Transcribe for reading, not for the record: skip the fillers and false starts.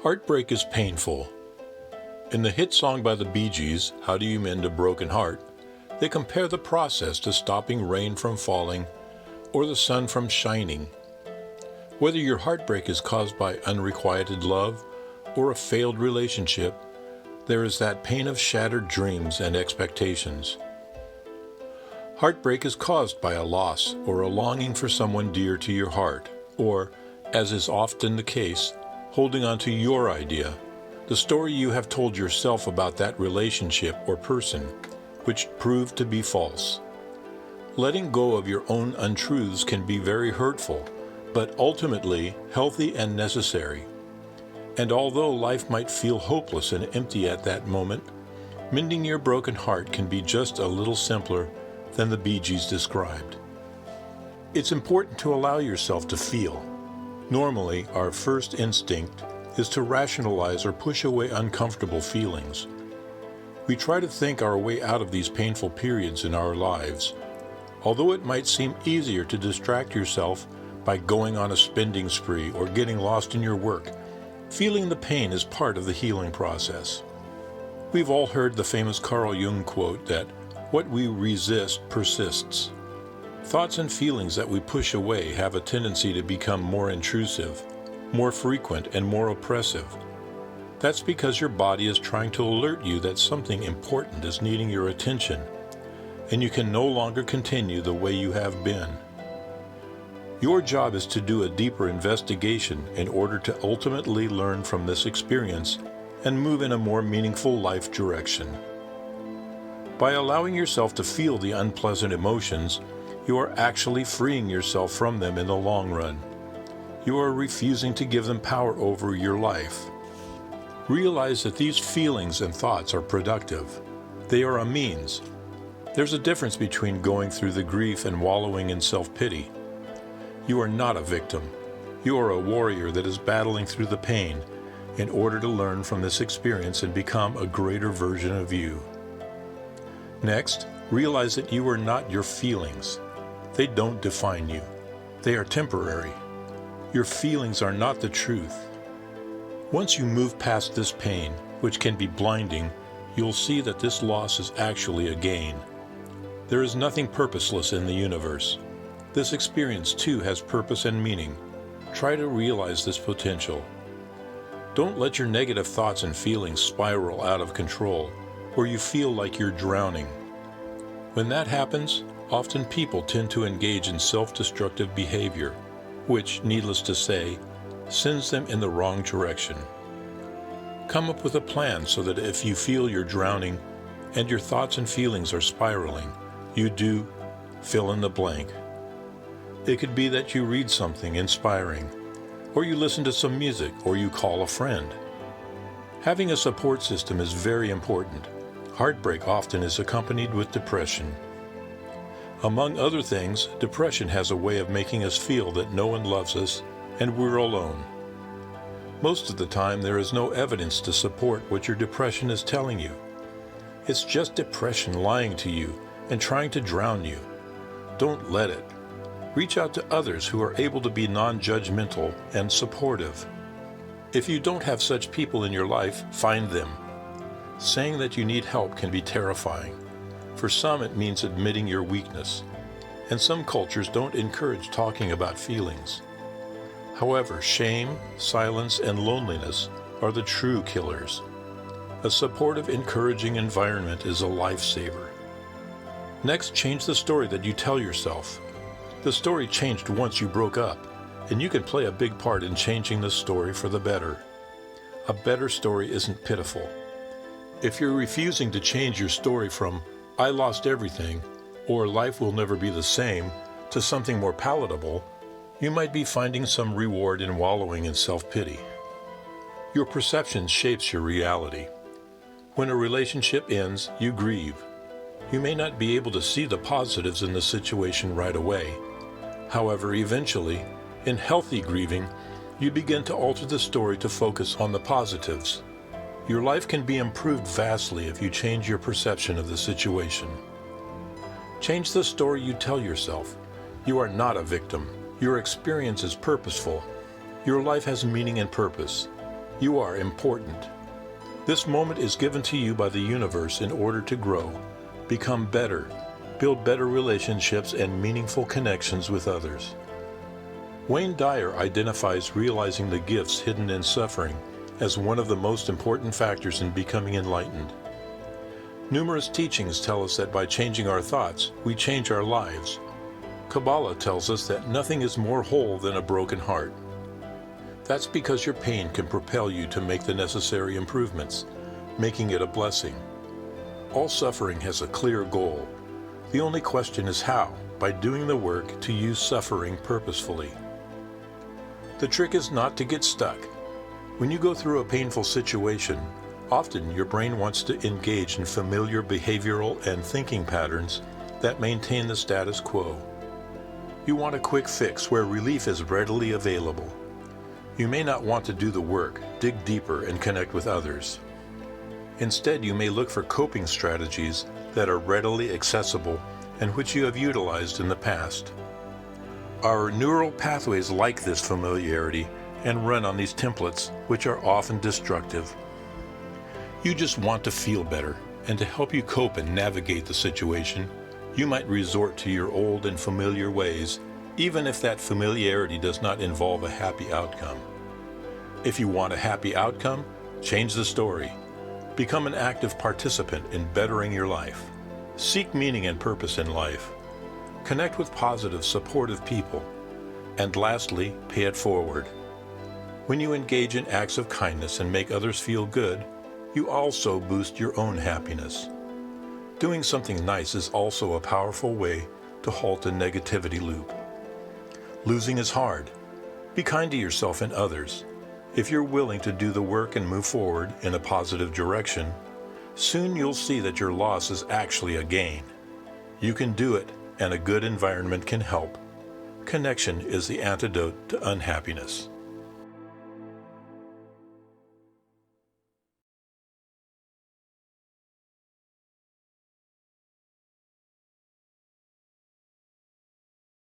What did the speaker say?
Heartbreak is painful. In the hit song by the Bee Gees, How Do You Mend a Broken Heart, they compare the process to stopping rain from falling or the sun from shining. Whether your heartbreak is caused by unrequited love or a failed relationship, there is that pain of shattered dreams and expectations. Heartbreak is caused by a loss or a longing for someone dear to your heart, or, as is often the case, holding on to your idea, the story you have told yourself about that relationship or person, which proved to be false. Letting go of your own untruths can be very hurtful, but ultimately healthy and necessary. And although life might feel hopeless and empty at that moment, mending your broken heart can be just a little simpler than the Bee Gees described. It's important to allow yourself to feel. Normally, our first instinct is to rationalize or push away uncomfortable feelings. We try to think our way out of these painful periods in our lives. Although it might seem easier to distract yourself by going on a spending spree or getting lost in your work, feeling the pain is part of the healing process. We've all heard the famous Carl Jung quote that what we resist persists. Thoughts and feelings that we push away have a tendency to become more intrusive, more frequent, and more oppressive. That's because your body is trying to alert you that something important is needing your attention, and you can no longer continue the way you have been. Your job is to do a deeper investigation in order to ultimately learn from this experience and move in a more meaningful life direction. By allowing yourself to feel the unpleasant emotions, you are actually freeing yourself from them in the long run. You are refusing to give them power over your life. Realize that these feelings and thoughts are productive. They are a means. There's a difference between going through the grief and wallowing in self-pity. You are not a victim. You are a warrior that is battling through the pain in order to learn from this experience and become a greater version of you. Next, realize that you are not your feelings. They don't define you. They are temporary. Your feelings are not the truth. Once you move past this pain, which can be blinding, you'll see that this loss is actually a gain. There is nothing purposeless in the universe. This experience too has purpose and meaning. Try to realize this potential. Don't let your negative thoughts and feelings spiral out of control, where you feel like you're drowning. When that happens, often people tend to engage in self-destructive behavior, which, needless to say, sends them in the wrong direction. Come up with a plan so that if you feel you're drowning and your thoughts and feelings are spiraling, you do fill in the blank. It could be that you read something inspiring, or you listen to some music, or you call a friend. Having a support system is very important. Heartbreak often is accompanied with depression. Among other things, depression has a way of making us feel that no one loves us and we're alone. Most of the time, there is no evidence to support what your depression is telling you. It's just depression lying to you and trying to drown you. Don't let it. Reach out to others who are able to be non-judgmental and supportive. If you don't have such people in your life, find them. Saying that you need help can be terrifying. For some, it means admitting your weakness, and some cultures don't encourage talking about feelings. However, shame, silence, and loneliness are the true killers. A supportive, encouraging environment is a lifesaver. Next, change the story that you tell yourself. The story changed once you broke up, and you can play a big part in changing the story for the better. A better story isn't pitiful. If you're refusing to change your story from "I lost everything" or "life will never be the same" to something more palatable, you might be finding some reward in wallowing in self-pity. Your perception shapes your reality. When a relationship ends, you grieve. You may not be able to see the positives in the situation right away. However, eventually, in healthy grieving, you begin to alter the story to focus on the positives. Your life can be improved vastly if you change your perception of the situation. Change the story you tell yourself. You are not a victim. Your experience is purposeful. Your life has meaning and purpose. You are important. This moment is given to you by the universe in order to grow, become better, build better relationships and meaningful connections with others. Wayne Dyer identifies realizing the gifts hidden in suffering as one of the most important factors in becoming enlightened. Numerous teachings tell us that by changing our thoughts, we change our lives. Kabbalah tells us that nothing is more whole than a broken heart. That's because your pain can propel you to make the necessary improvements, making it a blessing. All suffering has a clear goal. The only question is how, by doing the work to use suffering purposefully. The trick is not to get stuck. When you go through a painful situation, often your brain wants to engage in familiar behavioral and thinking patterns that maintain the status quo. You want a quick fix where relief is readily available. You may not want to do the work, dig deeper, and connect with others. Instead, you may look for coping strategies that are readily accessible and which you have utilized in the past. Our neural pathways like this familiarity and run on these templates, which are often destructive. You just want to feel better, and to help you cope and navigate the situation, you might resort to your old and familiar ways, even if that familiarity does not involve a happy outcome. If you want a happy outcome, change the story. Become an active participant in bettering your life. Seek meaning and purpose in life. Connect with positive, supportive people. And lastly, pay it forward. When you engage in acts of kindness and make others feel good, you also boost your own happiness. Doing something nice is also a powerful way to halt a negativity loop. Losing is hard. Be kind to yourself and others. If you're willing to do the work and move forward in a positive direction, soon you'll see that your loss is actually a gain. You can do it, and a good environment can help. Connection is the antidote to unhappiness.